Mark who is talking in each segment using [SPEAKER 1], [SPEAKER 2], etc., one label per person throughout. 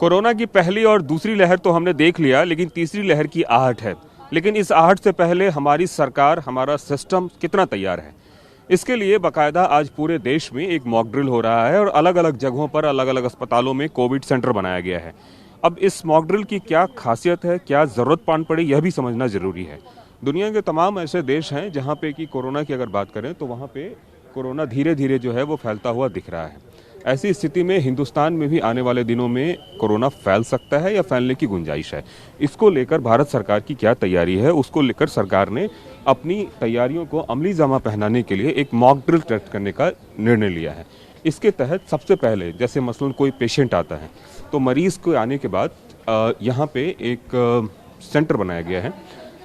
[SPEAKER 1] Corona की पहली और दूसरी लहर तो हमने देख लिया, लेकिन तीसरी लहर की आहट है। लेकिन इस आहट से पहले हमारी सरकार, हमारा सिस्टम कितना तैयार है, इसके लिए बाकायदा आज पूरे देश में एक मॉक ड्रिल हो रहा है और अलग अलग जगहों पर, अलग अलग अस्पतालों में कोविड सेंटर बनाया गया है। अब इस मॉक ड्रिल की क्या खासियत है, क्या ज़रूरत पान पड़ी, यह भी समझना ज़रूरी है। दुनिया के तमाम ऐसे देश हैं जहाँ पे कि कोरोना की अगर बात करें तो वहाँ पे कोरोना धीरे धीरे जो है वो फैलता हुआ दिख रहा है। ऐसी स्थिति में हिंदुस्तान में भी आने वाले दिनों में कोरोना फैल सकता है या फैलने की गुंजाइश है। इसको लेकर भारत सरकार की क्या तैयारी है, उसको लेकर सरकार ने अपनी तैयारियों को अमली जामा पहनाने के लिए एक मॉक ड्रिल टेस्ट करने का निर्णय लिया है। इसके तहत सबसे पहले जैसे मसलन कोई पेशेंट आता है तो मरीज़ को आने के बाद यहाँ पे एक सेंटर बनाया गया है,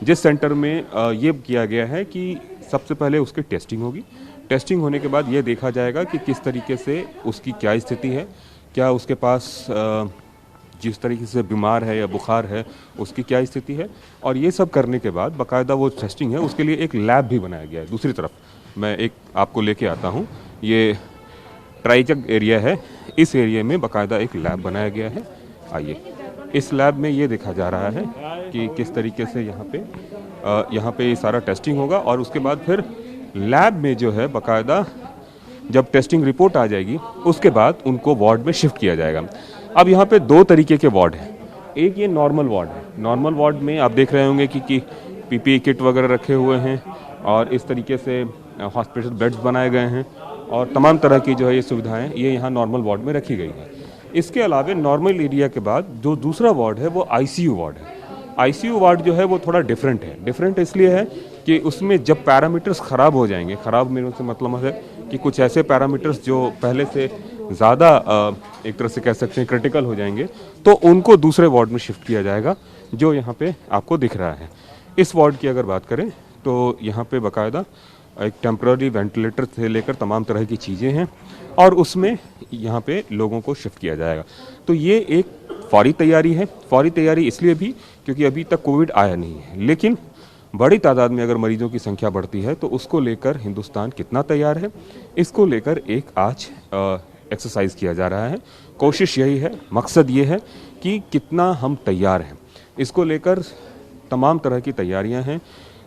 [SPEAKER 1] जिस सेंटर में ये किया गया है कि सबसे पहले उसकी टेस्टिंग होगी। टेस्टिंग होने के बाद ये देखा जाएगा कि किस तरीके से उसकी क्या स्थिति है, क्या उसके पास जिस तरीके से बीमार है या बुखार है उसकी क्या स्थिति है। और ये सब करने के बाद बाकायदा वो टेस्टिंग है, उसके लिए एक लैब भी बनाया गया है। दूसरी तरफ मैं एक आपको लेके आता हूँ, ये ट्राईचक एरिया है, इस एरिया में बाकायदा एक लैब बनाया गया है। आइए, इस लैब में ये देखा जा रहा है कि किस तरीके से यहाँ पे सारा टेस्टिंग होगा और उसके बाद फिर लैब में जो है बाकायदा जब टेस्टिंग रिपोर्ट आ जाएगी उसके बाद उनको वार्ड में शिफ्ट किया जाएगा। अब यहाँ पे दो तरीके के वार्ड हैं। एक ये नॉर्मल वार्ड है। नॉर्मल वार्ड में आप देख रहे होंगे कि पीपीई किट वगैरह रखे हुए हैं और इस तरीके से हॉस्पिटल बेड्स बनाए गए हैं और तमाम तरह की जो है ये सुविधाएँ ये यहाँ नॉर्मल वार्ड में रखी गई हैं। इसके अलावा नॉर्मल एरिया के बाद जो दूसरा वार्ड है वो आईसीयू वार्ड है। आईसीयू वार्ड जो है वो थोड़ा डिफरेंट है। डिफरेंट इसलिए है कि उसमें जब पैरामीटर्स ख़राब हो जाएंगे, ख़राब मेरे से मतलब है कि कुछ ऐसे पैरामीटर्स जो पहले से ज़्यादा एक तरह से कह सकते हैं क्रिटिकल हो जाएंगे, तो उनको दूसरे वार्ड में शिफ्ट किया जाएगा, जो यहाँ पे आपको दिख रहा है। इस वार्ड की अगर बात करें तो यहाँ पे बाकायदा एक टेम्पररी वेंटिलेटर से लेकर तमाम तरह की चीज़ें हैं और उसमें यहाँ पे लोगों को शिफ्ट किया जाएगा। तो ये एक फौरी तैयारी है। फौरी तैयारी इसलिए भी क्योंकि अभी तक कोविड आया नहीं है, लेकिन बड़ी तादाद में अगर मरीजों की संख्या बढ़ती है तो उसको लेकर हिंदुस्तान कितना तैयार है, इसको लेकर एक आज एक्सरसाइज किया जा रहा है। कोशिश यही है, मकसद ये है कि कितना हम तैयार हैं। इसको लेकर तमाम तरह की तैयारियां हैं।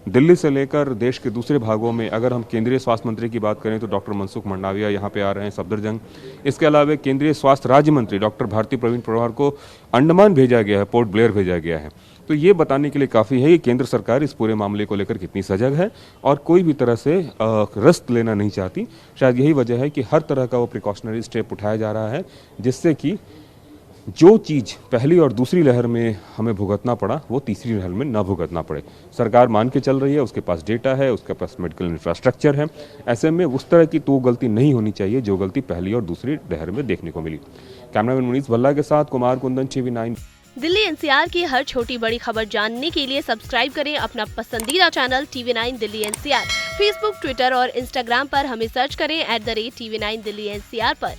[SPEAKER 1] दिल्ली से लेकर देश के दूसरे भागों में अगर हम केंद्रीय स्वास्थ्य मंत्री की बात करें तो डॉक्टर मनसुख मंडाविया यहाँ पे आ रहे हैं, सफदरजंग। इसके अलावा केंद्रीय स्वास्थ्य राज्य मंत्री डॉक्टर भारती प्रवीण परमार को अंडमान भेजा गया है, पोर्ट ब्लेयर भेजा गया है। तो ये बताने के लिए काफ़ी है कि केंद्र सरकार इस पूरे मामले को लेकर कितनी सजग है और कोई भी तरह से रिस्क लेना नहीं चाहती। शायद यही वजह है कि हर तरह का वो प्रिकॉशनरी स्टेप उठाया जा रहा है, जिससे कि जो चीज़ पहली और दूसरी लहर में हमें भुगतना पड़ा वो तीसरी लहर में ना भुगतना पड़े। सरकार मान के चल रही है, उसके पास डेटा है, उसके पास मेडिकल इंफ्रास्ट्रक्चर है। ऐसे में उस तरह की तो गलती नहीं होनी चाहिए जो गलती पहली और दूसरी लहर में देखने को मिली। कैमरामैन मुनीस भल्ला के साथ कुमार कुंदन, TV9।
[SPEAKER 2] दिल्ली NCR की हर छोटी बड़ी खबर जानने के लिए सब्सक्राइब करें अपना पसंदीदा channel TV9 Delhi NCR। Facebook, Twitter और इंस्टाग्राम पर हमें सर्च करें @TV9 दिल्ली NCR पर।